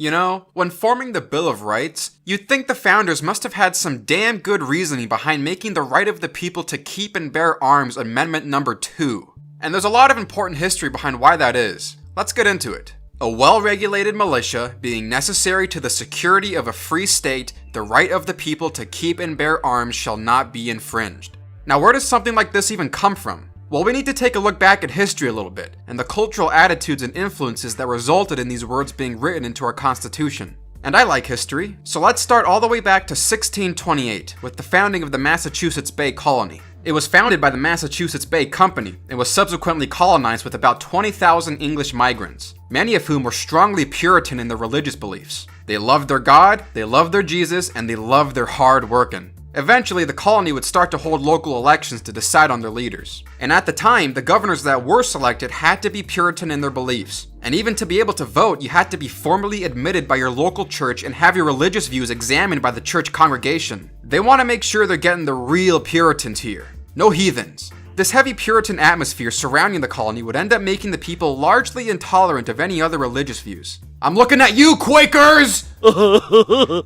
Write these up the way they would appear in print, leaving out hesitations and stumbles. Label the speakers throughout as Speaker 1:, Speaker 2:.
Speaker 1: You know, when forming the Bill of Rights, you'd think the founders must have had some damn good reasoning behind making the right of the people to keep and bear arms Amendment number 2. And there's a lot of important history behind why that is. Let's get into it. A well-regulated militia being necessary to the security of a free state, the right of the people to keep and bear arms shall not be infringed. Now, where does something like this even come from? Well, we need to take a look back at history a little bit, and the cultural attitudes and influences that resulted in these words being written into our Constitution. And I like history, so let's start all the way back to 1628, with the founding of the Massachusetts Bay Colony. It was founded by the Massachusetts Bay Company, and was subsequently colonized with about 20,000 English migrants, many of whom were strongly Puritan in their religious beliefs. They loved their God, they loved their Jesus, and they loved their hard working. Eventually, the colony would start to hold local elections to decide on their leaders. And at the time, the governors that were selected had to be Puritan in their beliefs. And even to be able to vote, you had to be formally admitted by your local church and have your religious views examined by the church congregation. They want to make sure they're getting the real Puritans here. No heathens. This heavy Puritan atmosphere surrounding the colony would end up making the people largely intolerant of any other religious views. I'm looking at you, Quakers!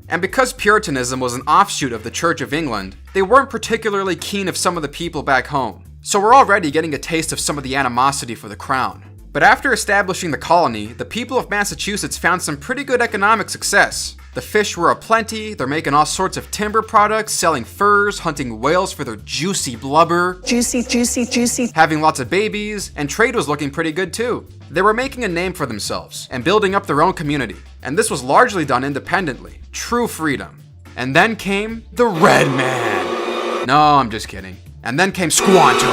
Speaker 1: And because Puritanism was an offshoot of the Church of England, they weren't particularly keen of some of the people back home. So we're already getting a taste of some of the animosity for the crown. But after establishing the colony, the people of Massachusetts found some pretty good economic success. The fish were aplenty, they're making all sorts of timber products, selling furs, hunting whales for their juicy blubber.
Speaker 2: Juicy, juicy, juicy.
Speaker 1: Having lots of babies, and trade was looking pretty good too. They were making a name for themselves, and building up their own community. And this was largely done independently. True freedom. And then came the Red Man. No, I'm just kidding. And then came Squanto.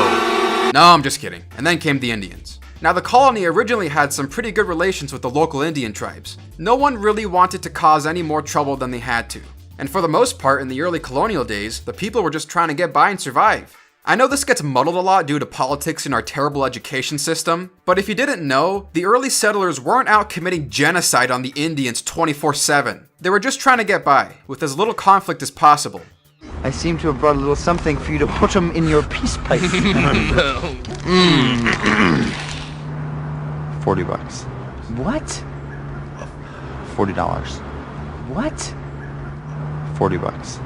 Speaker 1: No, I'm just kidding. And then came the Indians. Now, the colony originally had some pretty good relations with the local Indian tribes. No one really wanted to cause any more trouble than they had to. And for the most part, in the early colonial days, the people were just trying to get by and survive. I know this gets muddled a lot due to politics in our terrible education system, but if you didn't know, the early settlers weren't out committing genocide on the Indians 24/7. They were just trying to get by, with as little conflict as possible.
Speaker 3: I seem to have brought a little something for you to put 'em in your peace pipe. $40.
Speaker 2: What?
Speaker 3: $40.
Speaker 2: What?
Speaker 3: $40.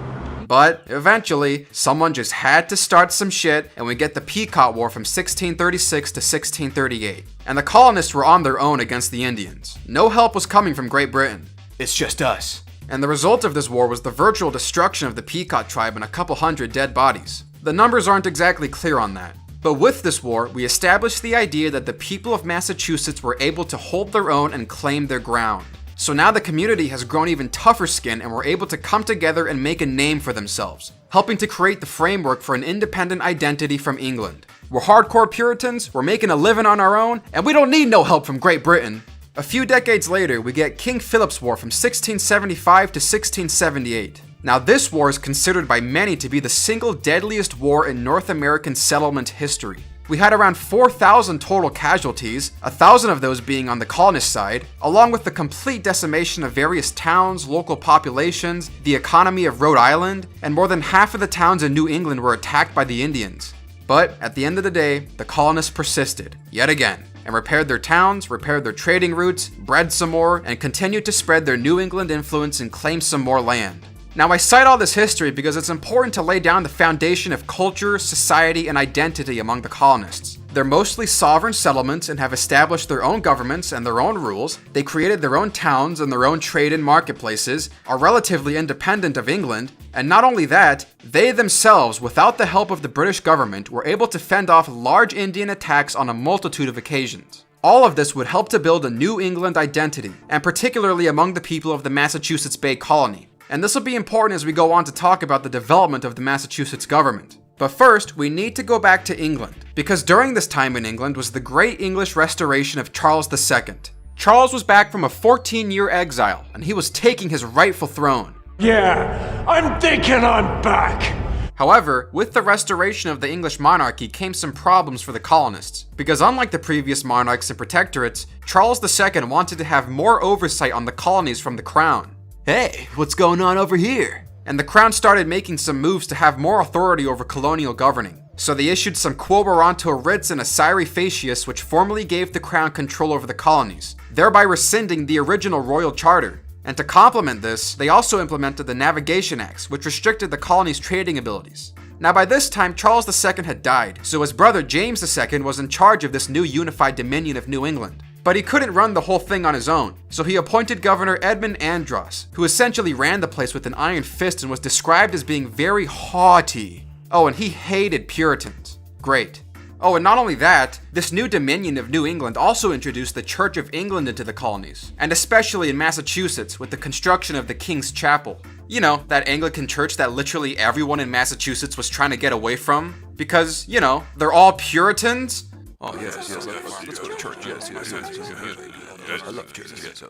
Speaker 1: But eventually, someone just had to start some shit, and we get the Pequot War from 1636 to 1638. And the colonists were on their own against the Indians. No help was coming from Great Britain. It's just us. And the result of this war was the virtual destruction of the Pequot tribe and a couple hundred dead bodies. The numbers aren't exactly clear on that. But with this war, we established the idea that the people of Massachusetts were able to hold their own and claim their ground. So now the community has grown even tougher skin and were able to come together and make a name for themselves, helping to create the framework for an independent identity from England. We're hardcore Puritans, we're making a living on our own, and we don't need no help from Great Britain. A few decades later, we get King Philip's War from 1675 to 1678. Now, this war is considered by many to be the single deadliest war in North American settlement history. We had around 4,000 total casualties, 1,000 of those being on the colonist side, along with the complete decimation of various towns, local populations, the economy of Rhode Island, and more than half of the towns in New England were attacked by the Indians. But at the end of the day, the colonists persisted, yet again, and repaired their towns, repaired their trading routes, bred some more, and continued to spread their New England influence and claim some more land. Now, I cite all this history because it's important to lay down the foundation of culture, society, and identity among the colonists. They're mostly sovereign settlements and have established their own governments and their own rules. They created their own towns and their own trade and marketplaces, are relatively independent of England, and not only that, they themselves, without the help of the British government, were able to fend off large Indian attacks on a multitude of occasions. All of this would help to build a New England identity, and particularly among the people of the Massachusetts Bay Colony. And this will be important as we go on to talk about the development of the Massachusetts government. But first, we need to go back to England, because during this time in England was the Great English Restoration of Charles II. Charles was back from a 14-year exile, and he was taking his rightful throne.
Speaker 4: Yeah, I'm thinking I'm back.
Speaker 1: However, with the restoration of the English monarchy came some problems for the colonists, because unlike the previous monarchs and protectorates, Charles II wanted to have more oversight on the colonies from the crown. Hey, what's going on over here? And the crown started making some moves to have more authority over colonial governing. So they issued some Quo Warranto writs and a Scire Facias which formally gave the crown control over the colonies, thereby rescinding the original royal charter. And to complement this, they also implemented the Navigation Acts, which restricted the colony's trading abilities. Now by this time, Charles II had died, so his brother James II was in charge of this new unified dominion of New England. But he couldn't run the whole thing on his own, so he appointed Governor Edmund Andros, who essentially ran the place with an iron fist and was described as being very haughty. Oh, and he hated Puritans. Great. Oh, and not only that, this new dominion of New England also introduced the Church of England into the colonies, and especially in Massachusetts with the construction of the King's Chapel. You know, that Anglican church that literally everyone in Massachusetts was trying to get away from, because, you know, they're all Puritans. Oh, yes, let's go to church, yes, I love church, yes,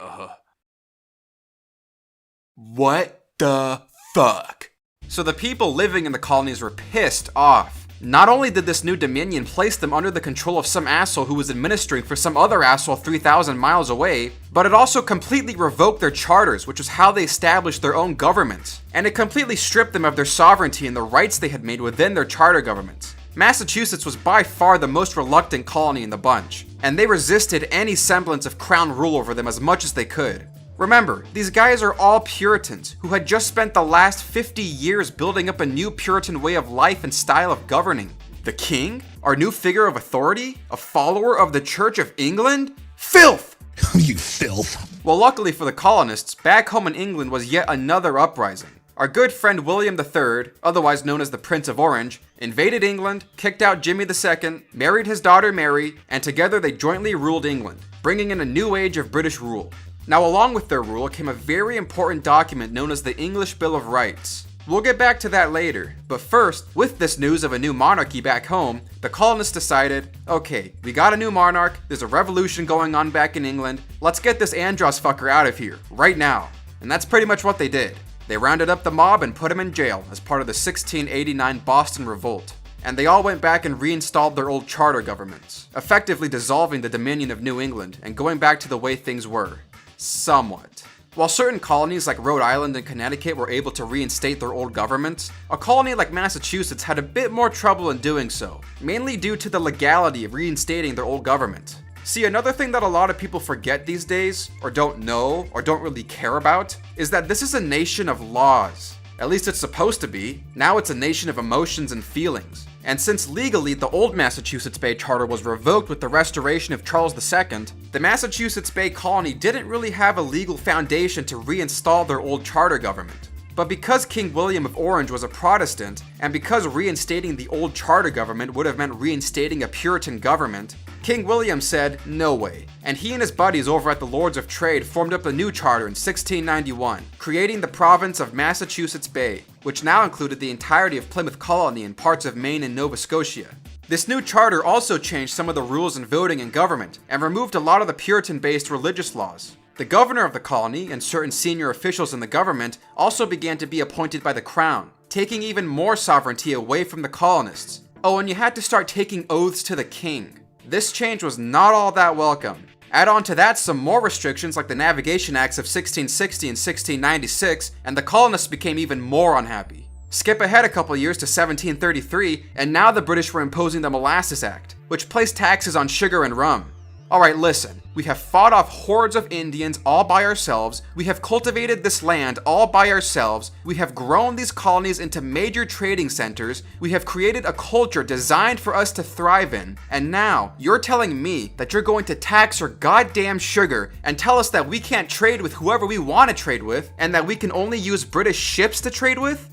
Speaker 1: What the fuck? So the people living in the colonies were pissed off. Not only did this new dominion place them under the control of some asshole who was administering for some other asshole 3,000 miles away, but it also completely revoked their charters, which was how they established their own government. And it completely stripped them of their sovereignty and the rights they had made within their charter government. Massachusetts was by far the most reluctant colony in the bunch, and they resisted any semblance of crown rule over them as much as they could. Remember, these guys are all Puritans who had just spent the last 50 years building up a new Puritan way of life and style of governing. The king? Our new figure of authority? A follower of the Church of England? Filth!
Speaker 5: You filth.
Speaker 1: Well, luckily for the colonists, back home in England was yet another uprising. Our good friend William III, otherwise known as the Prince of Orange, invaded England, kicked out Jimmy II, married his daughter Mary, and together they jointly ruled England, bringing in a new age of British rule. Now, along with their rule came a very important document known as the English Bill of Rights. We'll get back to that later, but first, with this news of a new monarchy back home, the colonists decided, okay, we got a new monarch, there's a revolution going on back in England, let's get this Andros fucker out of here, right now. And that's pretty much what they did. They rounded up the mob and put him in jail as part of the 1689 Boston Revolt. And they all went back and reinstalled their old charter governments, effectively dissolving the Dominion of New England and going back to the way things were. Somewhat. While certain colonies like Rhode Island and Connecticut were able to reinstate their old governments, a colony like Massachusetts had a bit more trouble in doing so, mainly due to the legality of reinstating their old government. See, another thing that a lot of people forget these days, or don't know, or don't really care about, is that this is a nation of laws. At least it's supposed to be. Now it's a nation of emotions and feelings. And since legally the old Massachusetts Bay Charter was revoked with the restoration of Charles II, the Massachusetts Bay Colony didn't really have a legal foundation to reinstall their old charter government. But because King William of Orange was a Protestant, and because reinstating the old charter government would have meant reinstating a Puritan government, King William said, no way, and he and his buddies over at the Lords of Trade formed up a new charter in 1691, creating the province of Massachusetts Bay, which now included the entirety of Plymouth Colony and parts of Maine and Nova Scotia. This new charter also changed some of the rules in voting and government, and removed a lot of the Puritan-based religious laws. The governor of the colony and certain senior officials in the government also began to be appointed by the crown, taking even more sovereignty away from the colonists. Oh, and you had to start taking oaths to the king. This change was not all that welcome. Add on to that some more restrictions like the Navigation Acts of 1660 and 1696, and the colonists became even more unhappy. Skip ahead a couple years to 1733, and now the British were imposing the Molasses Act, which placed taxes on sugar and rum. Alright, listen, we have fought off hordes of Indians all by ourselves, we have cultivated this land all by ourselves, we have grown these colonies into major trading centers, we have created a culture designed for us to thrive in, and now you're telling me that you're going to tax our goddamn sugar and tell us that we can't trade with whoever we want to trade with, and that we can only use British ships to trade with?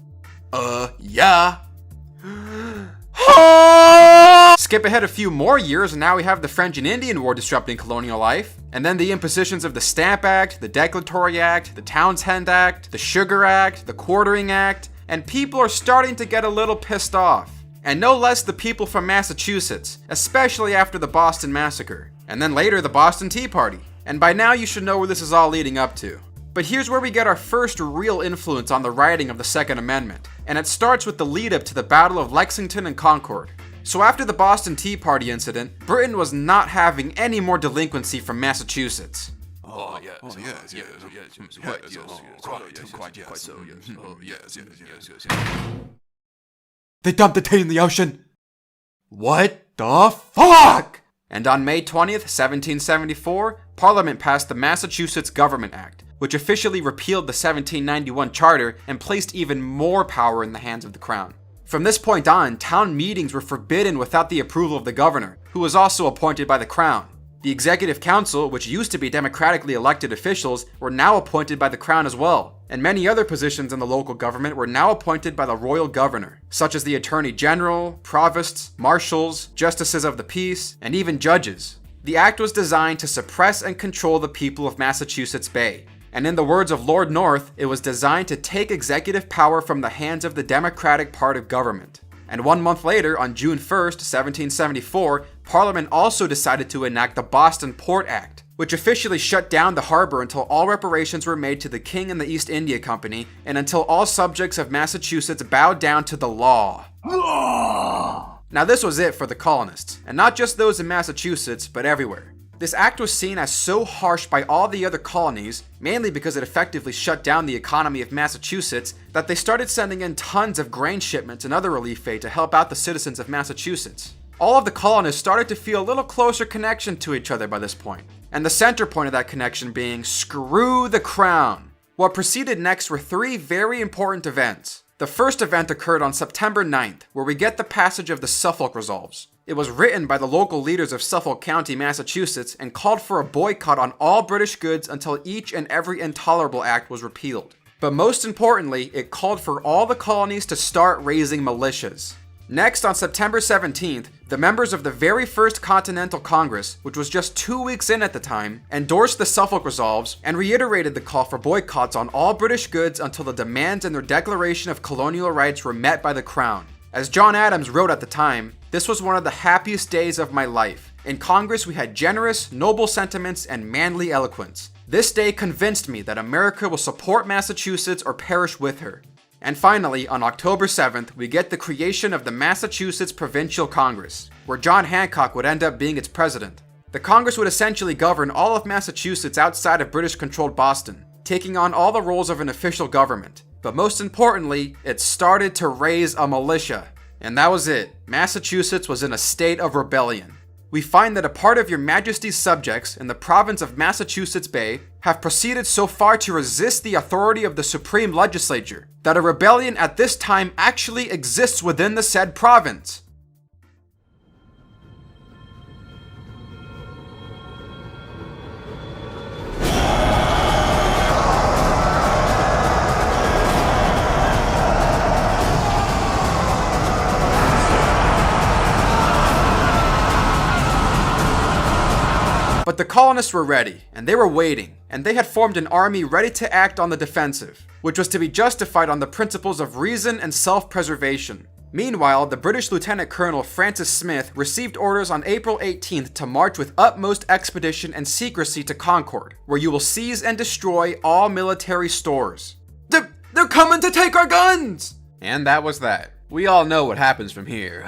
Speaker 1: Yeah. Skip ahead a few more years and now we have the French and Indian War disrupting colonial life, and then the impositions of the Stamp Act, the Declaratory Act, the Townshend Act, the Sugar Act, the Quartering Act, and people are starting to get a little pissed off. And no less the people from Massachusetts, especially after the Boston Massacre, and then later the Boston Tea Party. And by now you should know where this is all leading up to. But here's where we get our first real influence on the writing of the Second Amendment, and it starts with the lead up to the Battle of Lexington and Concord. So after the Boston Tea Party incident, Britain was not having any more delinquency from Massachusetts. They dumped the tea in the ocean! What the fuck? And on May 20th, 1774, Parliament passed the Massachusetts Government Act, which officially repealed the 1791 charter and placed even more power in the hands of the crown. From this point on, town meetings were forbidden without the approval of the governor, who was also appointed by the crown. The executive council, which used to be democratically elected officials, were now appointed by the crown as well, and many other positions in the local government were now appointed by the royal governor, such as the attorney general, provosts, marshals, justices of the peace, and even judges. The act was designed to suppress and control the people of Massachusetts Bay, and in the words of Lord North, it was designed to take executive power from the hands of the democratic part of government. And 1 month later, on June 1st, 1774, Parliament also decided to enact the Boston Port Act, which officially shut down the harbor until all reparations were made to the King and the East India Company, and until all subjects of Massachusetts bowed down to the law. Now this was it for the colonists, and not just those in Massachusetts, but everywhere. This act was seen as so harsh by all the other colonies, mainly because it effectively shut down the economy of Massachusetts, that they started sending in tons of grain shipments and other relief aid to help out the citizens of Massachusetts. All of the colonists started to feel a little closer connection to each other by this point, and the center point of that connection being screw the crown. What proceeded next were 3 very important events. The first event occurred on September 9th, where we get the passage of the Suffolk Resolves. It was written by the local leaders of Suffolk County, Massachusetts, and called for a boycott on all British goods until each and every intolerable act was repealed. But most importantly, it called for all the colonies to start raising militias. Next, on September 17th, the members of the very first Continental Congress, which was just 2 weeks in at the time, endorsed the Suffolk Resolves and reiterated the call for boycotts on all British goods until the demands in their Declaration of Colonial Rights were met by the Crown. As John Adams wrote at the time, "This was one of the happiest days of my life. In Congress we had generous, noble sentiments and manly eloquence. This day convinced me that America will support Massachusetts or perish with her." And finally, on October 7th, we get the creation of the Massachusetts Provincial Congress, where John Hancock would end up being its president. The Congress would essentially govern all of Massachusetts outside of British-controlled Boston, taking on all the roles of an official government. But most importantly, it started to raise a militia. And that was it. Massachusetts was in a state of rebellion. We find that a part of your Majesty's subjects in the province of Massachusetts Bay have proceeded so far to resist the authority of the Supreme Legislature that a rebellion at this time actually exists within the said province. But the colonists were ready, and they were waiting, and they had formed an army ready to act on the defensive, which was to be justified on the principles of reason and self-preservation. Meanwhile, the British Lieutenant Colonel Francis Smith received orders on April 18th to march with utmost expedition and secrecy to Concord, where you will seize and destroy all military stores. They're coming to take our guns! And that was that. We all know what happens from here.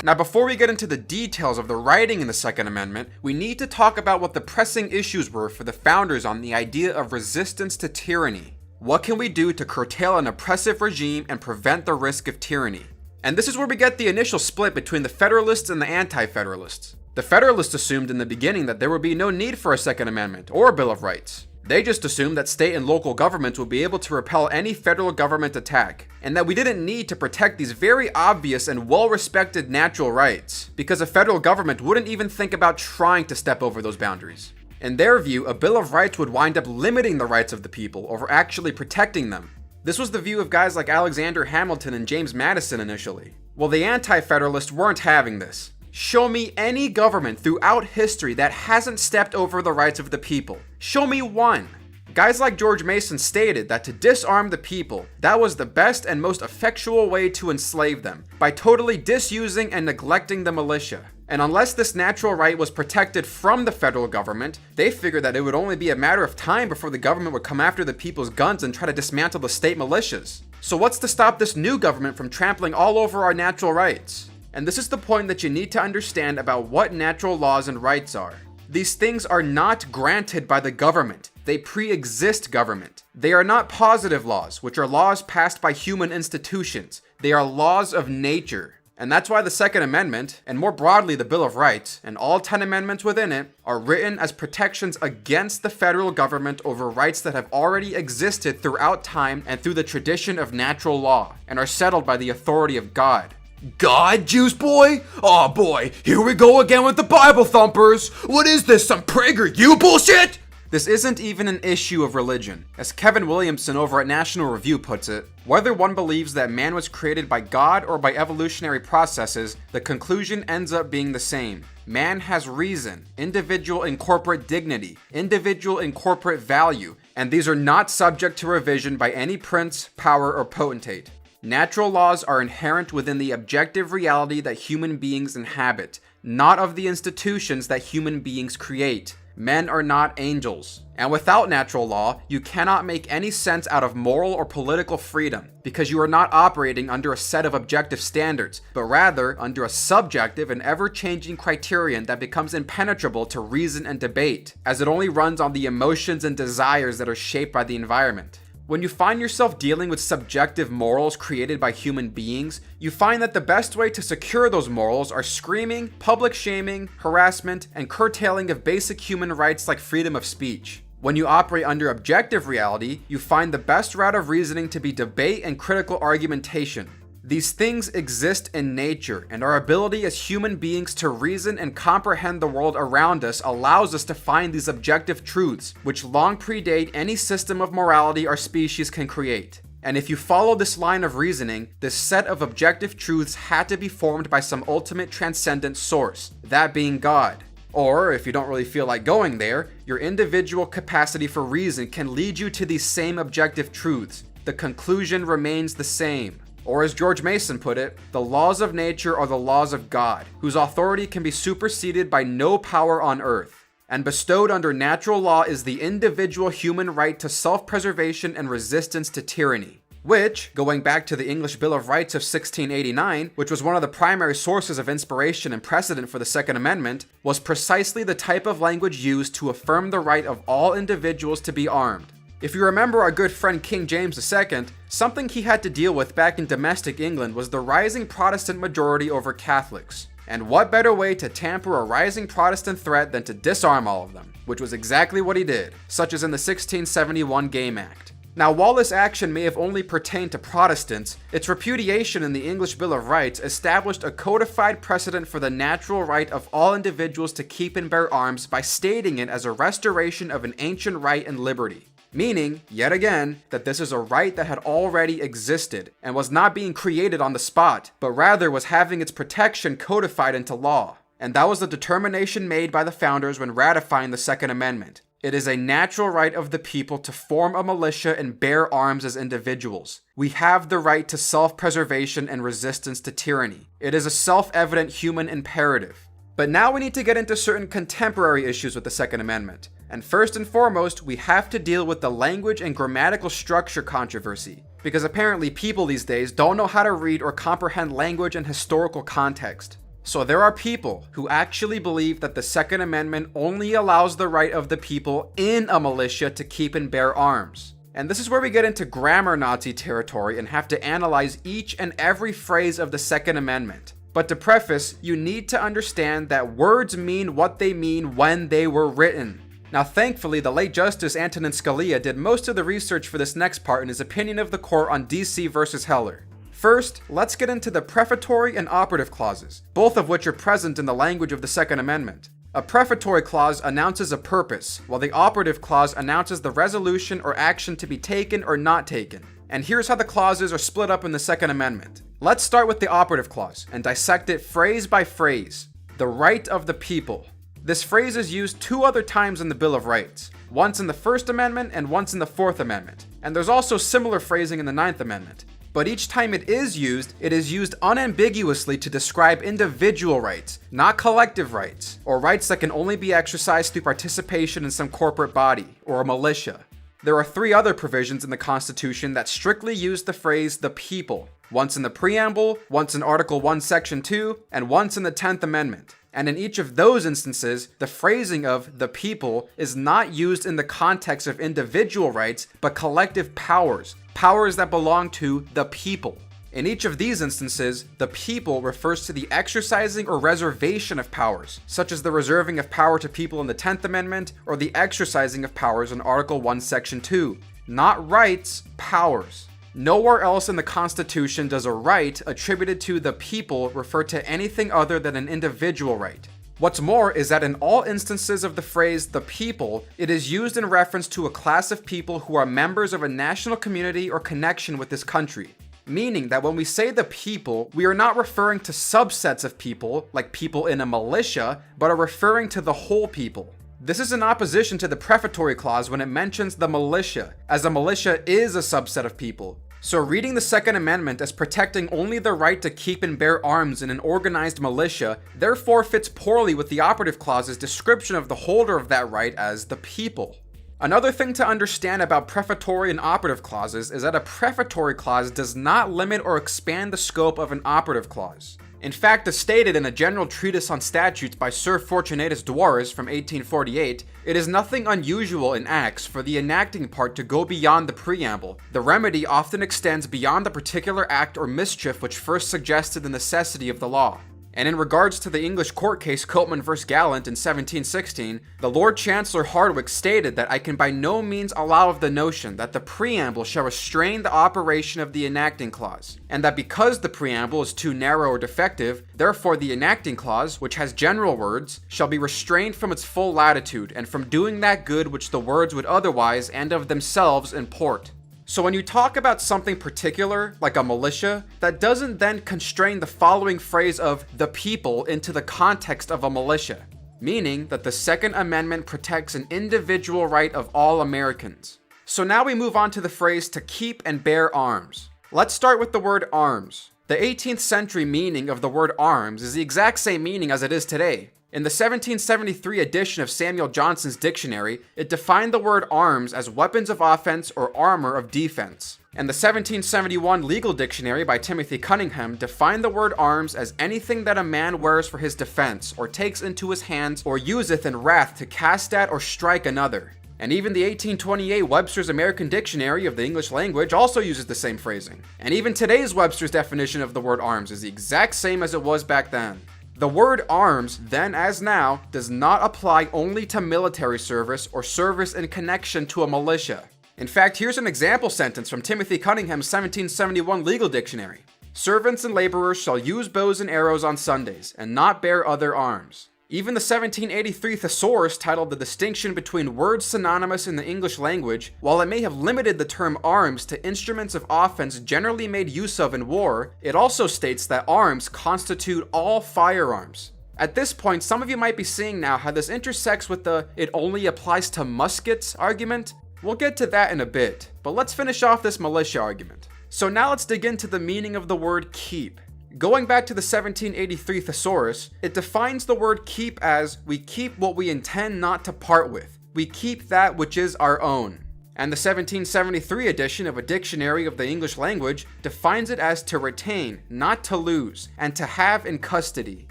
Speaker 1: Now, before we get into the details of the writing in the Second Amendment, we need to talk about what the pressing issues were for the founders on the idea of resistance to tyranny. What can we do to curtail an oppressive regime and prevent the risk of tyranny? And this is where we get the initial split between the Federalists and the Anti-Federalists. The Federalists assumed in the beginning that there would be no need for a Second Amendment or a Bill of Rights. They just assumed that state and local governments would be able to repel any federal government attack, and that we didn't need to protect these very obvious and well-respected natural rights, because a federal government wouldn't even think about trying to step over those boundaries. In their view, a Bill of Rights would wind up limiting the rights of the people over actually protecting them. This was the view of guys like Alexander Hamilton and James Madison initially. Well, the Anti-Federalists weren't having this. Show me any government throughout history that hasn't stepped over the rights of the people. Show me one. Guys like George Mason stated that to disarm the people, that was the best and most effectual way to enslave them, by totally disusing and neglecting the militia. And unless this natural right was protected from the federal government, they figured that it would only be a matter of time before the government would come after the people's guns and try to dismantle the state militias. So what's to stop this new government from trampling all over our natural rights? And this is the point that you need to understand about what natural laws and rights are. These things are not granted by the government. They pre-exist government. They are not positive laws, which are laws passed by human institutions. They are laws of nature. And that's why the Second Amendment, and more broadly the Bill of Rights, and all 10 amendments within it, are written as protections against the federal government over rights that have already existed throughout time and through the tradition of natural law, and are settled by the authority of God.
Speaker 5: God, Juice Boy? Aw boy, here we go again with the Bible thumpers. What is this, some PragerU bullshit?
Speaker 1: This isn't even an issue of religion. As Kevin Williamson over at National Review puts it, whether one believes that man was created by God or by evolutionary processes, the conclusion ends up being the same. Man has reason, individual and corporate dignity, individual and corporate value, and these are not subject to revision by any prince, power, or potentate. Natural laws are inherent within the objective reality that human beings inhabit, not of the institutions that human beings create. Men are not angels. And without natural law, you cannot make any sense out of moral or political freedom, because you are not operating under a set of objective standards, but rather under a subjective and ever-changing criterion that becomes impenetrable to reason and debate, as it only runs on the emotions and desires that are shaped by the environment. When you find yourself dealing with subjective morals created by human beings, you find that the best way to secure those morals are screaming, public shaming, harassment, and curtailing of basic human rights like freedom of speech. When you operate under objective reality, you find the best route of reasoning to be debate and critical argumentation. These things exist in nature, and our ability as human beings to reason and comprehend the world around us allows us to find these objective truths, which long predate any system of morality our species can create. And if you follow this line of reasoning, this set of objective truths had to be formed by some ultimate transcendent source, that being God. Or, if you don't really feel like going there, your individual capacity for reason can lead you to these same objective truths. The conclusion remains the same. Or as George Mason put it, the laws of nature are the laws of God, whose authority can be superseded by no power on earth. And bestowed under natural law is the individual human right to self-preservation and resistance to tyranny. Which, going back to the English Bill of Rights of 1689, which was one of the primary sources of inspiration and precedent for the Second Amendment, was precisely the type of language used to affirm the right of all individuals to be armed. If you remember our good friend King James II, something he had to deal with back in domestic England was the rising Protestant majority over Catholics. And what better way to tamper a rising Protestant threat than to disarm all of them, which was exactly what he did, such as in the 1671 Game Act. Now, while this action may have only pertained to Protestants, its repudiation in the English Bill of Rights established a codified precedent for the natural right of all individuals to keep and bear arms by stating it as a restoration of an ancient right and liberty. Meaning, yet again, that this is a right that had already existed and was not being created on the spot, but rather was having its protection codified into law. And that was the determination made by the founders when ratifying the Second Amendment. It is a natural right of the people to form a militia and bear arms as individuals. We have the right to self-preservation and resistance to tyranny. It is a self-evident human imperative. But now we need to get into certain contemporary issues with the Second Amendment. And first and foremost, we have to deal with the language and grammatical structure controversy, because apparently people these days don't know how to read or comprehend language and historical context. So there are people who actually believe that the Second Amendment only allows the right of the people in a militia to keep and bear arms. And this is where we get into grammar Nazi territory and have to analyze each and every phrase of the Second Amendment. But to preface, you need to understand that words mean what they mean when they were written. Now, thankfully, the late Justice Antonin Scalia did most of the research for this next part in his opinion of the court on DC versus Heller. First, let's get into the prefatory and operative clauses, both of which are present in the language of the Second Amendment. A prefatory clause announces a purpose, while the operative clause announces the resolution or action to be taken or not taken. And here's how the clauses are split up in the Second Amendment. Let's start with the operative clause and dissect it phrase by phrase. The right of the people. This phrase is used 2 other times in the Bill of Rights, once in the First Amendment and once in the Fourth Amendment. And there's also similar phrasing in the Ninth Amendment. But each time it is used unambiguously to describe individual rights, not collective rights, or rights that can only be exercised through participation in some corporate body, or a militia. There are 3 other provisions in the Constitution that strictly use the phrase the people, once in the preamble, once in Article 1, Section 2, and once in the 10th Amendment. And in each of those instances, the phrasing of the people is not used in the context of individual rights, but collective powers, powers that belong to the people. In each of these instances, the people refers to the exercising or reservation of powers, such as the reserving of power to people in the 10th Amendment or the exercising of powers in Article 1, Section 2. Not rights, powers. Nowhere else in the Constitution does a right attributed to the people refer to anything other than an individual right. What's more is that in all instances of the phrase the people, it is used in reference to a class of people who are members of a national community or connection with this country. Meaning that when we say the people, we are not referring to subsets of people, like people in a militia, but are referring to the whole people. This is in opposition to the prefatory clause when it mentions the militia, as a militia is a subset of people. So reading the Second Amendment as protecting only the right to keep and bear arms in an organized militia therefore fits poorly with the operative clause's description of the holder of that right as the people. Another thing to understand about prefatory and operative clauses is that a prefatory clause does not limit or expand the scope of an operative clause. In fact, as stated in a general treatise on statutes by Sir Fortunatus Dwares from 1848, it is nothing unusual in acts for the enacting part to go beyond the preamble. The remedy often extends beyond the particular act or mischief which first suggested the necessity of the law. And in regards to the English court case Copeman v. Gallant in 1716, the Lord Chancellor Hardwicke stated that I can by no means allow of the notion that the preamble shall restrain the operation of the enacting clause, and that because the preamble is too narrow or defective, therefore the enacting clause, which has general words, shall be restrained from its full latitude and from doing that good which the words would otherwise and of themselves import. So when you talk about something particular, like a militia, that doesn't then constrain the following phrase of the people into the context of a militia, meaning that the Second Amendment protects an individual right of all Americans. So now we move on to the phrase to keep and bear arms. Let's start with the word arms. The 18th century meaning of the word arms is the exact same meaning as it is today. In the 1773 edition of Samuel Johnson's dictionary, it defined the word arms as weapons of offense or armor of defense. And the 1771 legal dictionary by Timothy Cunningham defined the word arms as anything that a man wears for his defense, or takes into his hands, or useth in wrath to cast at or strike another. And even the 1828 Webster's American Dictionary of the English Language also uses the same phrasing. And even today's Webster's definition of the word arms is the exact same as it was back then. The word arms, then as now, does not apply only to military service or service in connection to a militia. In fact, here's an example sentence from Timothy Cunningham's 1771 legal dictionary. Servants and laborers shall use bows and arrows on Sundays, and not bear other arms. Even the 1783 Thesaurus titled The Distinction Between Words Synonymous in the English Language, while it may have limited the term arms to instruments of offense generally made use of in war, it also states that arms constitute all firearms. At this point, some of you might be seeing now how this intersects with the "it only applies to muskets" argument. We'll get to that in a bit, but let's finish off this militia argument. So now let's dig into the meaning of the word keep. Going back to the 1783 Thesaurus, it defines the word keep as we keep what we intend not to part with. We keep that which is our own. And the 1773 edition of a dictionary of the English language defines it as to retain, not to lose, and to have in custody.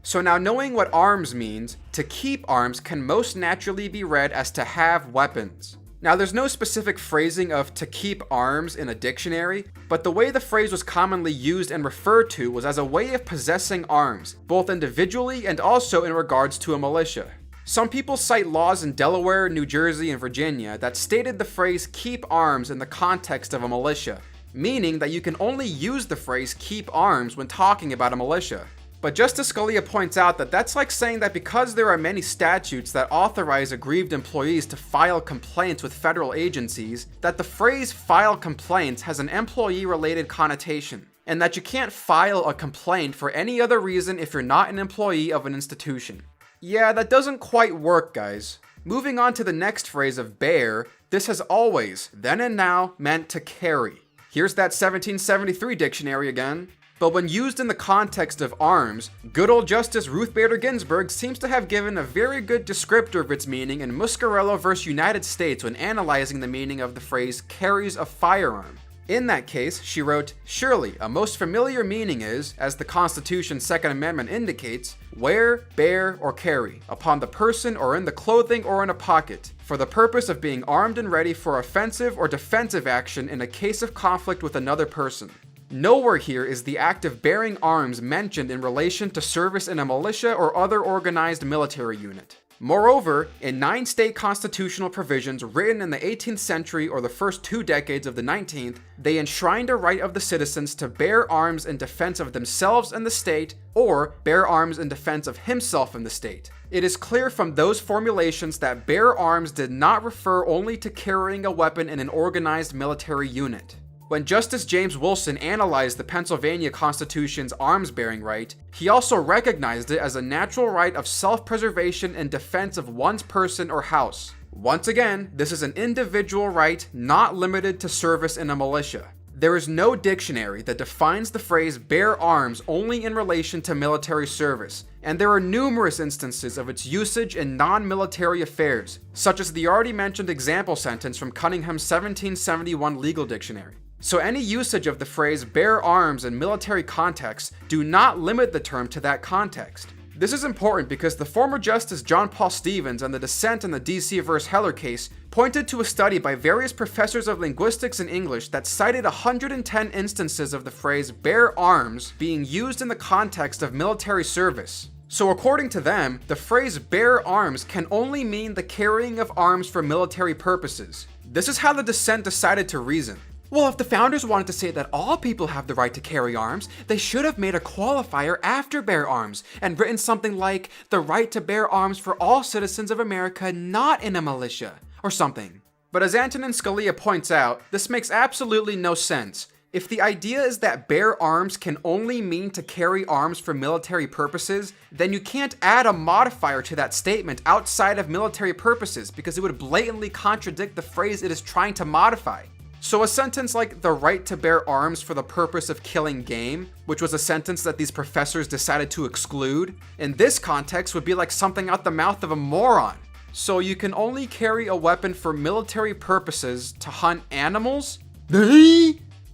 Speaker 1: So now knowing what arms means, to keep arms can most naturally be read as to have weapons. Now, there's no specific phrasing of to keep arms in a dictionary, but the way the phrase was commonly used and referred to was as a way of possessing arms, both individually and also in regards to a militia. Some people cite laws in Delaware, New Jersey, and Virginia that stated the phrase keep arms in the context of a militia, meaning that you can only use the phrase keep arms when talking about a militia. But Justice Scalia points out that that's like saying that because there are many statutes that authorize aggrieved employees to file complaints with federal agencies, that the phrase file complaints has an employee-related connotation, and that you can't file a complaint for any other reason if you're not an employee of an institution. Yeah, that doesn't quite work, guys. Moving on to the next phrase of bear, this has always, then and now, meant to carry. Here's that 1773 dictionary again. But when used in the context of arms, good old Justice Ruth Bader Ginsburg seems to have given a very good descriptor of its meaning in Muscarello v. United States when analyzing the meaning of the phrase carries a firearm. In that case, she wrote, "Surely, a most familiar meaning is, as the Constitution's Second Amendment indicates, wear, bear, or carry, upon the person or in the clothing or in a pocket, for the purpose of being armed and ready for offensive or defensive action in a case of conflict with another person." Nowhere here is the act of bearing arms mentioned in relation to service in a militia or other organized military unit. Moreover, in 9 state constitutional provisions written in the 18th century or the first 2 decades of the 19th, they enshrined a right of the citizens to bear arms in defense of themselves and the state, or bear arms in defense of himself and the state. It is clear from those formulations that bear arms did not refer only to carrying a weapon in an organized military unit. When Justice James Wilson analyzed the Pennsylvania Constitution's arms-bearing right, he also recognized it as a natural right of self-preservation and defense of one's person or house. Once again, this is an individual right not limited to service in a militia. There is no dictionary that defines the phrase bear arms only in relation to military service, and there are numerous instances of its usage in non-military affairs, such as the already mentioned example sentence from Cunningham's 1771 legal dictionary. So any usage of the phrase bear arms in military contexts do not limit the term to that context. This is important because the former Justice John Paul Stevens and the dissent in the D.C. v. Heller case pointed to a study by various professors of linguistics and English that cited 110 instances of the phrase bear arms being used in the context of military service. So according to them, the phrase bear arms can only mean the carrying of arms for military purposes. This is how the dissent decided to reason. Well, if the founders wanted to say that all people have the right to carry arms, they should have made a qualifier after bear arms and written something like the right to bear arms for all citizens of America not in a militia, or something. But as Antonin Scalia points out, this makes absolutely no sense. If the idea is that bear arms can only mean to carry arms for military purposes, then you can't add a modifier to that statement outside of military purposes because it would blatantly contradict the phrase it is trying to modify. So a sentence like the right to bear arms for the purpose of killing game, which was a sentence that these professors decided to exclude, in this context would be like something out the mouth of a moron. So you can only carry a weapon for military purposes to hunt animals?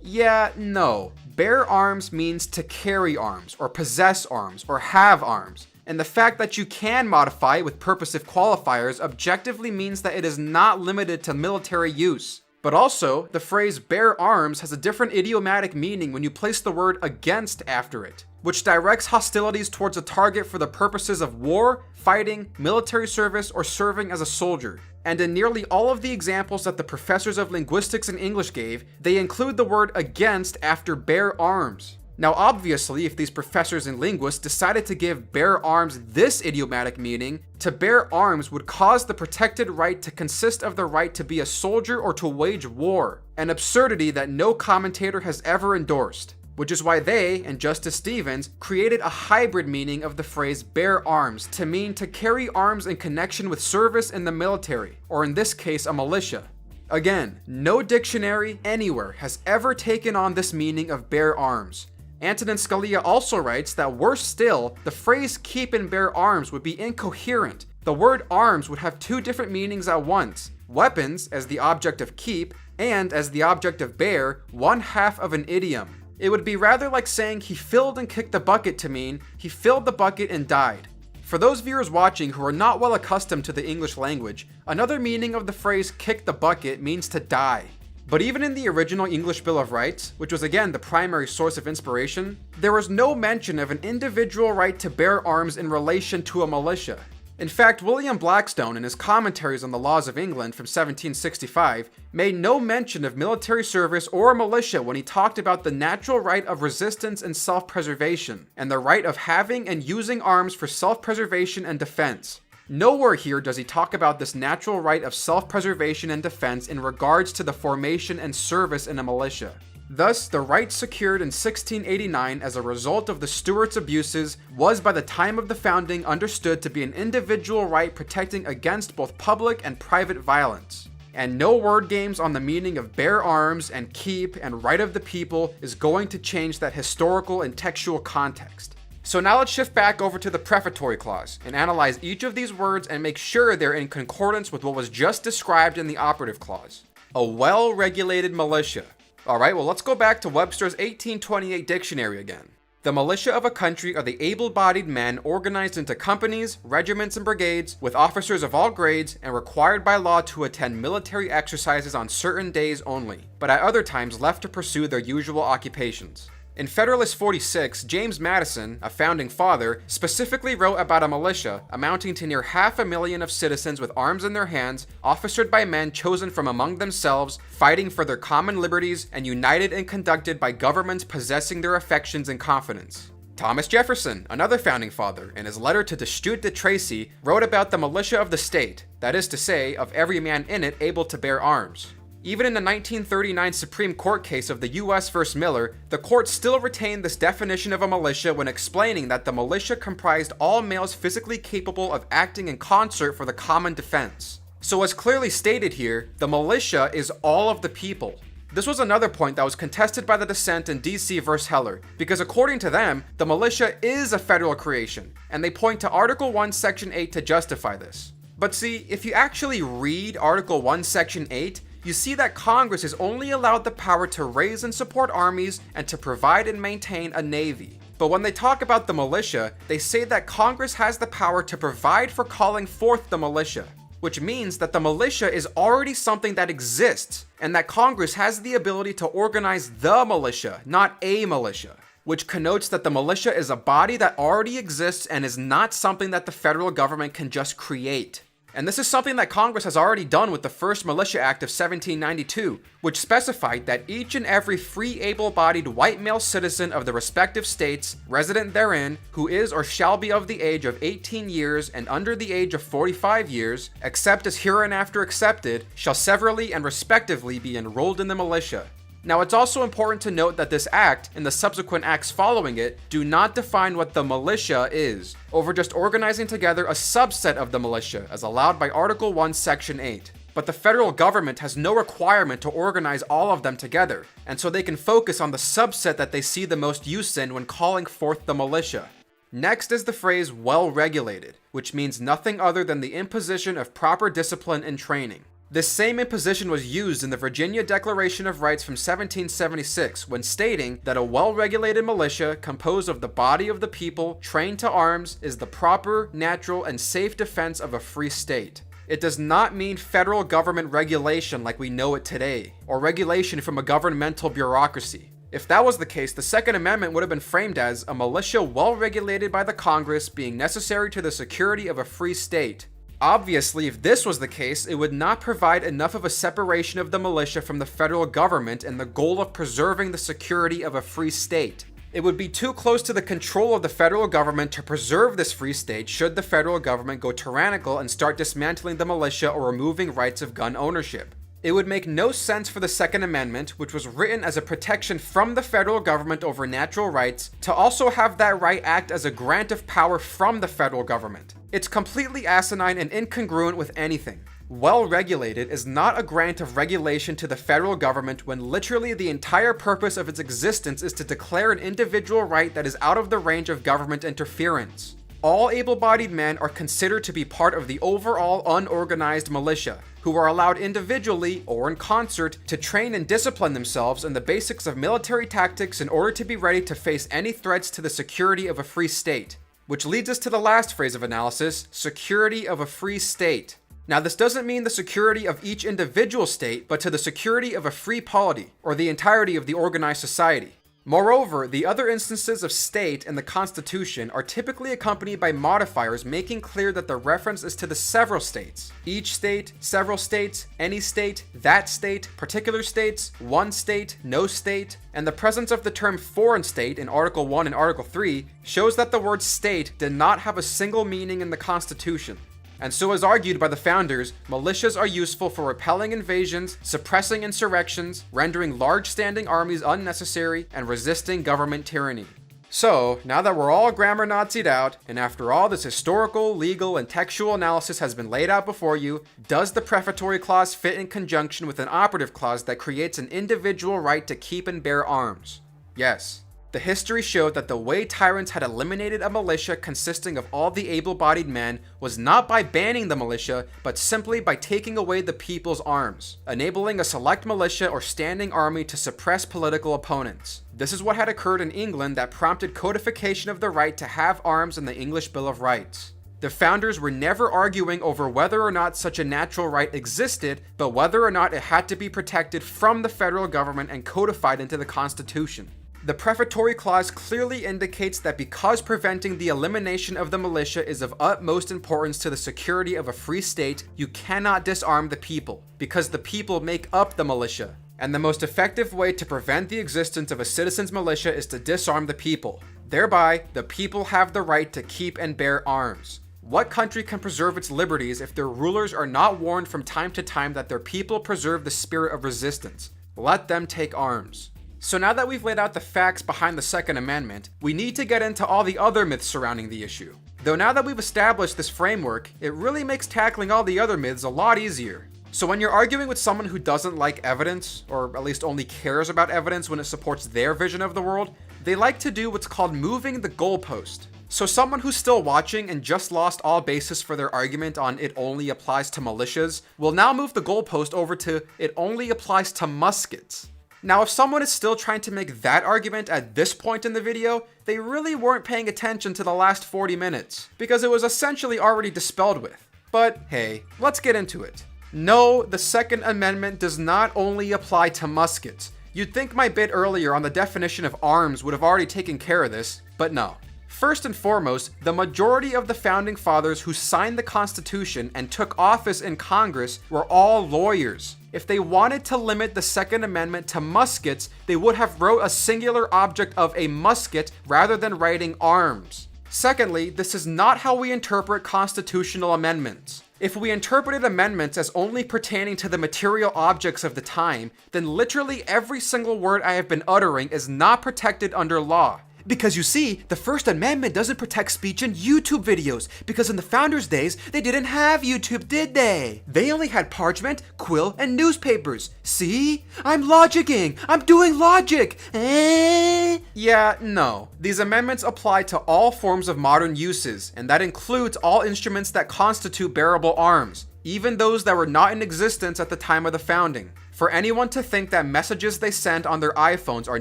Speaker 1: Yeah, no. Bear arms means to carry arms, or possess arms, or have arms. And the fact that you can modify it with purposive qualifiers objectively means that it is not limited to military use. But also, the phrase bear arms has a different idiomatic meaning when you place the word against after it, which directs hostilities towards a target for the purposes of war, fighting, military service, or serving as a soldier. And in nearly all of the examples that the professors of linguistics and English gave, they include the word against after bear arms. Now obviously, if these professors and linguists decided to give bear arms this idiomatic meaning, to bear arms would cause the protected right to consist of the right to be a soldier or to wage war, an absurdity that no commentator has ever endorsed. Which is why they, and Justice Stevens, created a hybrid meaning of the phrase bear arms to mean to carry arms in connection with service in the military, or in this case a militia. Again, no dictionary anywhere has ever taken on this meaning of bear arms. Antonin Scalia also writes that worse still, the phrase keep and bear arms would be incoherent. The word arms would have 2 different meanings at once. Weapons as the object of keep, and as the object of bear, one half of an idiom. It would be rather like saying he filled and kicked the bucket to mean he filled the bucket and died. For those viewers watching who are not well accustomed to the English language, another meaning of the phrase kick the bucket means to die. But even in the original English Bill of Rights, which was again the primary source of inspiration, there was no mention of an individual right to bear arms in relation to a militia. In fact, William Blackstone, in his commentaries on the laws of England from 1765, made no mention of military service or a militia when he talked about the natural right of resistance and self-preservation, and the right of having and using arms for self-preservation and defense. Nowhere here does he talk about this natural right of self-preservation and defense in regards to the formation and service in a militia. Thus, the right secured in 1689 as a result of the Stuarts' abuses was by the time of the founding understood to be an individual right protecting against both public and private violence. And no word games on the meaning of bear arms and keep and right of the people is going to change that historical and textual context. So now let's shift back over to the prefatory clause and analyze each of these words and make sure they're in concordance with what was just described in the operative clause. A well-regulated militia. Alright, well let's go back to Webster's 1828 dictionary again. The The militia of a country are the able-bodied men organized into companies, regiments, and brigades with officers of all grades and required by law to attend military exercises on certain days only, but at other times left to pursue their usual occupations. In Federalist 46, James Madison, a founding father, specifically wrote about a militia amounting to near 500,000 of citizens with arms in their hands, officered by men chosen from among themselves, fighting for their common liberties, and united and conducted by governments possessing their affections and confidence. Thomas Jefferson, another founding father, in his letter to Deschutes de Tracy, wrote about the militia of the state, that is to say, of every man in it able to bear arms. Even in the 1939 Supreme Court case of the U.S. v. Miller, the court still retained this definition of a militia when explaining that the militia comprised all males physically capable of acting in concert for the common defense. So as clearly stated here, the militia is all of the people. This was another point that was contested by the dissent in D.C. v. Heller, because according to them, the militia is a federal creation, and they point to Article 1, Section 8 to justify this. But see, if you actually read Article 1, Section 8, you see that Congress is only allowed the power to raise and support armies and to provide and maintain a navy. But when they talk about the militia, they say that Congress has the power to provide for calling forth the militia, which means that the militia is already something that exists, and that Congress has the ability to organize the militia, not a militia, which connotes that the militia is a body that already exists and is not something that the federal government can just create. And this is something that Congress has already done with the first Militia Act of 1792, which specified that each and every free able-bodied white male citizen of the respective states, resident therein, who is or shall be of the age of 18 years and under the age of 45 years, except as hereinafter accepted, shall severally and respectively be enrolled in the militia. Now, it's also important to note that this act, and the subsequent acts following it, do not define what the militia is, over just organizing together a subset of the militia, as allowed by Article 1, Section 8. But the federal government has no requirement to organize all of them together, and so they can focus on the subset that they see the most use in when calling forth the militia. Next is the phrase well-regulated, which means nothing other than the imposition of proper discipline and training. This same imposition was used in the Virginia Declaration of Rights from 1776 when stating that a well-regulated militia composed of the body of the people trained to arms is the proper, natural, and safe defense of a free state. It does not mean federal government regulation like we know it today, or regulation from a governmental bureaucracy. If that was the case, the Second Amendment would have been framed as a militia well-regulated by the Congress being necessary to the security of a free state. Obviously, if this was the case, it would not provide enough of a separation of the militia from the federal government and the goal of preserving the security of a free state. It would be too close to the control of the federal government to preserve this free state should the federal government go tyrannical and start dismantling the militia or removing rights of gun ownership. It would make no sense for the Second Amendment, which was written as a protection from the federal government over natural rights, to also have that right act as a grant of power from the federal government. It's completely asinine and incongruent with anything. Well-regulated is not a grant of regulation to the federal government when literally the entire purpose of its existence is to declare an individual right that is out of the range of government interference. All able-bodied men are considered to be part of the overall unorganized militia, who are allowed individually or in concert to train and discipline themselves in the basics of military tactics in order to be ready to face any threats to the security of a free state. Which leads us to the last phrase of analysis, security of a free state. Now, this doesn't mean the security of each individual state, but to the security of a free polity, or the entirety of the organized society. Moreover, the other instances of state in the Constitution are typically accompanied by modifiers making clear that the reference is to the several states. Each state, several states, any state, that state, particular states, one state, no state, and the presence of the term foreign state in Article 1 and Article 3 shows that the word state did not have a single meaning in the Constitution. And so, as argued by the founders, militias are useful for repelling invasions, suppressing insurrections, rendering large standing armies unnecessary, and resisting government tyranny. So, now that we're all grammar Nazi'd out, and after all this historical, legal, and textual analysis has been laid out before you, does the prefatory clause fit in conjunction with an operative clause that creates an individual right to keep and bear arms? Yes. The history showed that the way tyrants had eliminated a militia consisting of all the able-bodied men was not by banning the militia, but simply by taking away the people's arms, enabling a select militia or standing army to suppress political opponents. This is what had occurred in England that prompted codification of the right to have arms in the English Bill of Rights. The founders were never arguing over whether or not such a natural right existed, but whether or not it had to be protected from the federal government and codified into the Constitution. The prefatory clause clearly indicates that because preventing the elimination of the militia is of utmost importance to the security of a free state, you cannot disarm the people, because the people make up the militia. And the most effective way to prevent the existence of a citizen's militia is to disarm the people. Thereby, the people have the right to keep and bear arms. What country can preserve its liberties if their rulers are not warned from time to time that their people preserve the spirit of resistance? Let them take arms. So now that we've laid out the facts behind the Second Amendment, we need to get into all the other myths surrounding the issue. Though now that we've established this framework, it really makes tackling all the other myths a lot easier. So when you're arguing with someone who doesn't like evidence, or at least only cares about evidence when it supports their vision of the world, they like to do what's called moving the goalpost. So someone who's still watching and just lost all basis for their argument on it only applies to militias will now move the goalpost over to it only applies to muskets. Now, if someone is still trying to make that argument at this point in the video, they really weren't paying attention to the last 40 minutes, because it was essentially already dispelled with. But hey, let's get into it. No, the Second Amendment does not only apply to muskets. You'd think my bit earlier on the definition of arms would have already taken care of this, but no. First and foremost, the majority of the founding fathers who signed the Constitution and took office in Congress were all lawyers. If they wanted to limit the Second Amendment to muskets, they would have wrote a singular object of a musket rather than writing arms. Secondly, this is not how we interpret constitutional amendments. If we interpreted amendments as only pertaining to the material objects of the time, then literally every single word I have been uttering is not protected under law. Because you see, the First Amendment doesn't protect speech in YouTube videos, because in the founders' days, they didn't have YouTube, did they? They only had parchment, quill, and newspapers. See? I'm logicking! I'm doing logic! Yeah, no. These amendments apply to all forms of modern uses, and that includes all instruments that constitute bearable arms, even those that were not in existence at the time of the founding. For anyone to think that messages they send on their iPhones are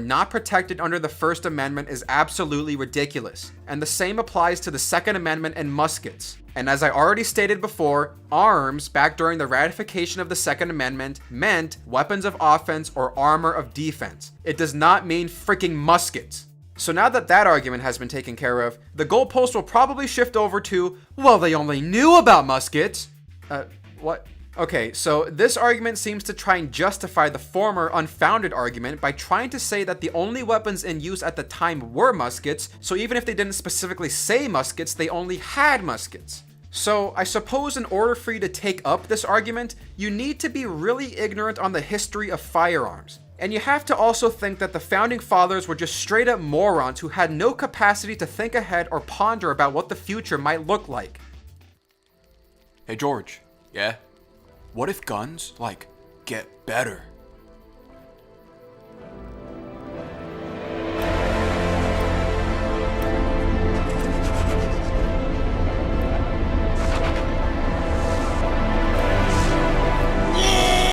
Speaker 1: not protected under the First Amendment is absolutely ridiculous. And the same applies to the Second Amendment and muskets. And as I already stated before, arms back during the ratification of the Second Amendment meant weapons of offense or armor of defense. It does not mean freaking muskets. So now that that argument has been taken care of, the goalpost will probably shift over to, well, they only knew about muskets. What? Okay, so this argument seems to try and justify the former unfounded argument by trying to say that the only weapons in use at the time were muskets, so even if they didn't specifically say muskets, they only had muskets. So I suppose in order for you to take up this argument, you need to be really ignorant on the history of firearms. And you have to also think that the founding fathers were just straight up morons who had no capacity to think ahead or ponder about what the future might look like.
Speaker 5: Hey George. Yeah? What if guns, get better?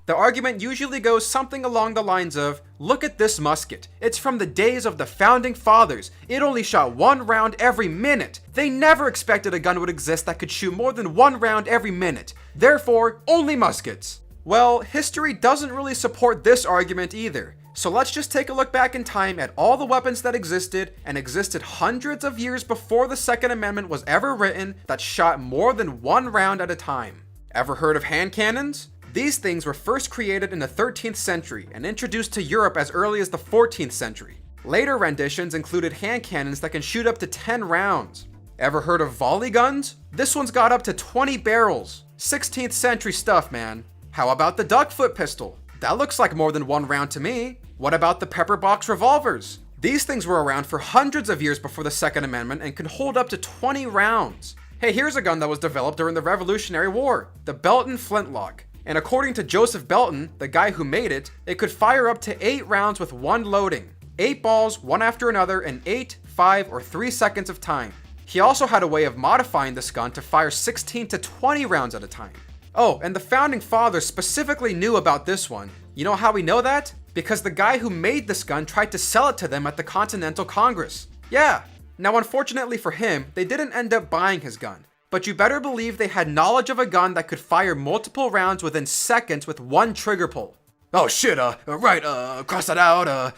Speaker 1: The argument usually goes something along the lines of, look at this musket. It's from the days of the founding fathers. It only shot 1 round every minute. They never expected a gun would exist that could shoot more than 1 round every minute. Therefore, only muskets. Well, history doesn't really support this argument either. So let's just take a look back in time at all the weapons that existed and existed hundreds of years before the Second Amendment was ever written that shot more than 1 round at a time. Ever heard of hand cannons? These things were first created in the 13th century and introduced to Europe as early as the 14th century. Later renditions included hand cannons that can shoot up to 10 rounds. Ever heard of volley guns? This one's got up to 20 barrels. 16th century stuff, man. How about the duckfoot pistol? That looks like more than 1 round to me. What about the pepper box revolvers? These things were around for hundreds of years before the Second Amendment and can hold up to 20 rounds. Hey, here's a gun that was developed during the Revolutionary War, the Belton flintlock. And according to Joseph Belton, the guy who made it, it could fire up to 8 rounds with 1 loading. 8 balls, one after another, in 8, 5, or 3 seconds of time. He also had a way of modifying this gun to fire 16 to 20 rounds at a time. Oh, and the founding fathers specifically knew about this one. You know how we know that? Because the guy who made this gun tried to sell it to them at the Continental Congress. Yeah. Now, unfortunately for him, they didn't end up buying his gun. But you better believe they had knowledge of a gun that could fire multiple rounds within seconds with one trigger pull. Oh shit, cross that out,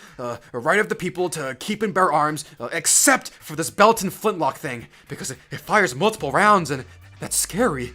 Speaker 1: right of the people to keep and bear arms, except for this Belton flintlock thing, because it fires multiple rounds and that's scary.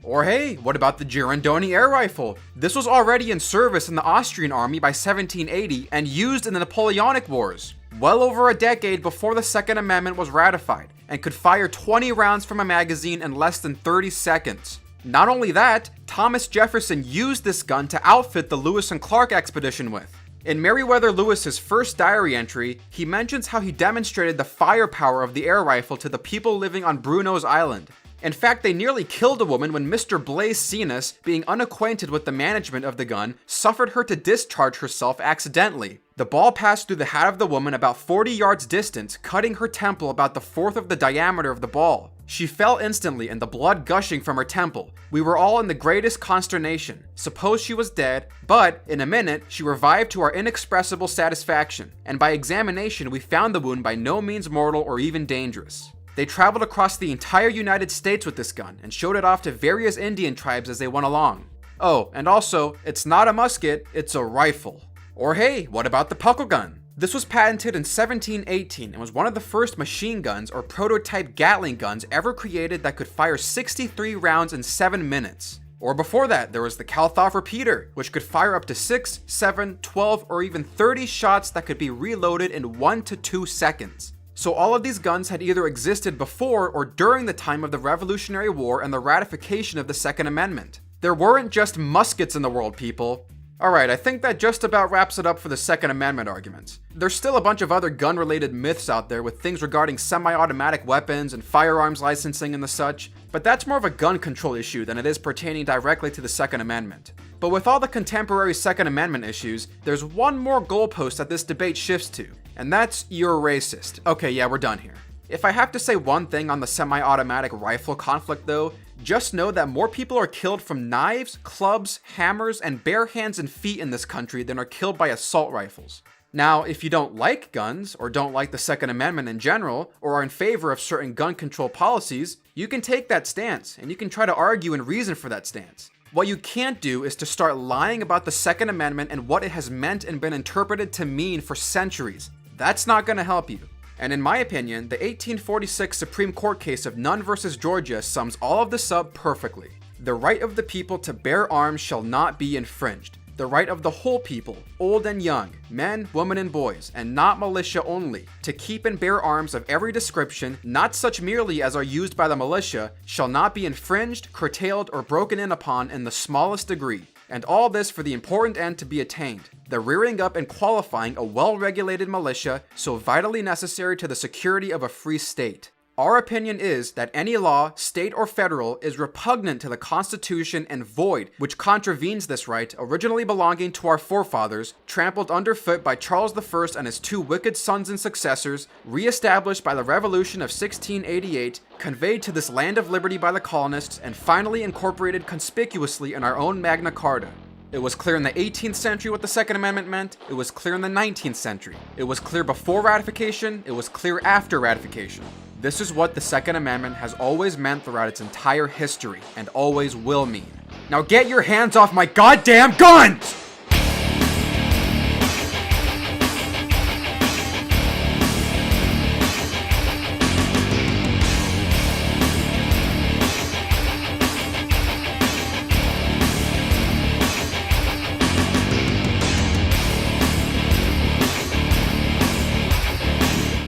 Speaker 1: Or hey, what about the Girandoni air rifle? This was already in service in the Austrian army by 1780 and used in the Napoleonic Wars, well over a decade before the Second Amendment was ratified, and could fire 20 rounds from a magazine in less than 30 seconds. Not only that, Thomas Jefferson used this gun to outfit the Lewis and Clark expedition with. In Meriwether Lewis's first diary entry, he mentions how he demonstrated the firepower of the air rifle to the people living on Bruno's Island. In fact, they nearly killed a woman when Mr. Blaise Cenas, being unacquainted with the management of the gun, suffered her to discharge herself accidentally. The ball passed through the hat of the woman about 40 yards distant, cutting her temple about the fourth of the diameter of the ball. She fell instantly and the blood gushing from her temple. We were all in the greatest consternation. Suppose she was dead, but in a minute she revived to our inexpressible satisfaction, and by examination we found the wound by no means mortal or even dangerous. They traveled across the entire United States with this gun and showed it off to various Indian tribes as they went along. Oh, and also, it's not a musket, it's a rifle. Or hey, what about the puckle gun? This was patented in 1718 and was one of the first machine guns or prototype Gatling guns ever created that could fire 63 rounds in 7 minutes. Or before that, there was the Kauthoff repeater, which could fire up to 6, 7, 12, or even 30 shots that could be reloaded in 1 to 2 seconds. So all of these guns had either existed before or during the time of the Revolutionary War and the ratification of the Second Amendment. There weren't just muskets in the world, people. Alright, I think that just about wraps it up for the Second Amendment arguments. There's still a bunch of other gun-related myths out there with things regarding semi-automatic weapons and firearms licensing and the such, but that's more of a gun control issue than it is pertaining directly to the Second Amendment. But with all the contemporary Second Amendment issues, there's one more goalpost that this debate shifts to, and that's you're racist. Okay, yeah, we're done here. If I have to say one thing on the semi-automatic rifle conflict though, just know that more people are killed from knives, clubs, hammers, and bare hands and feet in this country than are killed by assault rifles. Now, if you don't like guns, or don't like the Second Amendment in general, or are in favor of certain gun control policies, you can take that stance, and you can try to argue and reason for that stance. What you can't do is to start lying about the Second Amendment and what it has meant and been interpreted to mean for centuries. That's not going to help you. And in my opinion, the 1846 Supreme Court case of Nunn versus Georgia sums all of this up perfectly. The right of the people to bear arms shall not be infringed. The right of the whole people, old and young, men, women, and boys, and not militia only, to keep and bear arms of every description, not such merely as are used by the militia, shall not be infringed, curtailed, or broken in upon in the smallest degree. And all this for the important end to be attained, the rearing up and qualifying a well-regulated militia so vitally necessary to the security of a free state. Our opinion is that any law, state or federal, is repugnant to the Constitution and void, which contravenes this right originally belonging to our forefathers, trampled underfoot by Charles I and his 2 wicked sons and successors, re-established by the Revolution of 1688, conveyed to this land of liberty by the colonists, and finally incorporated conspicuously in our own Magna Carta. It was clear in the 18th century what the Second Amendment meant, it was clear in the 19th century. It was clear before ratification, it was clear after ratification. This is what the Second Amendment has always meant throughout its entire history, and always will mean. Now get your hands off my goddamn guns!